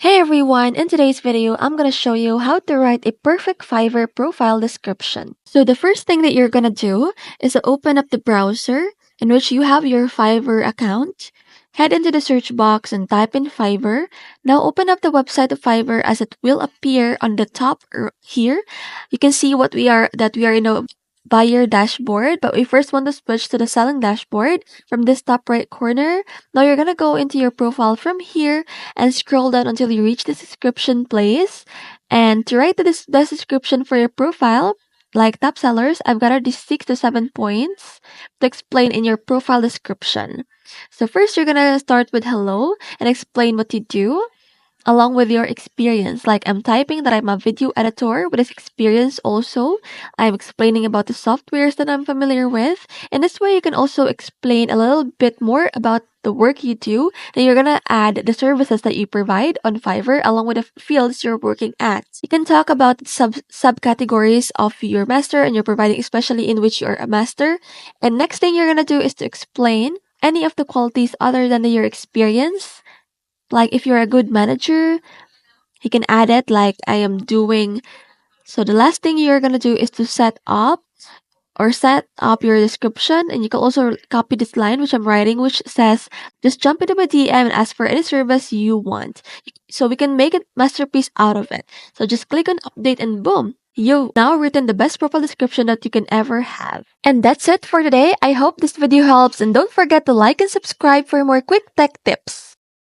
Hey everyone, in today's video, I'm gonna show you how to write a perfect Fiverr profile description. So the first thing that you're gonna do is to open up the browser in which you have your Fiverr account. Head into the search box and type in Fiverr. Now open up the website of Fiverr as it will appear on the top here. You can see that we are in a buyer dashboard, but we first want to switch to the selling dashboard from this top right corner. Now you're gonna go into your profile from here and scroll down until you reach the description place. And to write the description for your profile, like top sellers, I've got these 6 to 7 points to explain in your profile description. So first, you're gonna start with hello and explain what you do along with your experience. Like I'm typing that I'm a video editor with this experience also. I'm explaining about the softwares that I'm familiar with. And this way you can also explain a little bit more about the work you do. Then you're gonna add the services that you provide on Fiverr along with the fields you're working at. You can talk about subcategories of your master and you're providing especially in which you're a master. And next thing you're gonna do is to explain any of the qualities other than your experience, like if you're a good manager, you can add it like I am doing. So the last thing you're gonna do is to set up your description, and you can also copy this line which I'm writing, which says just jump into my DM and ask for any service you want. So we can make a masterpiece out of it. So just click on update and boom. You've now written the best profile description that you can ever have. And that's it for today. I hope this video helps and don't forget to like and subscribe for more quick tech tips.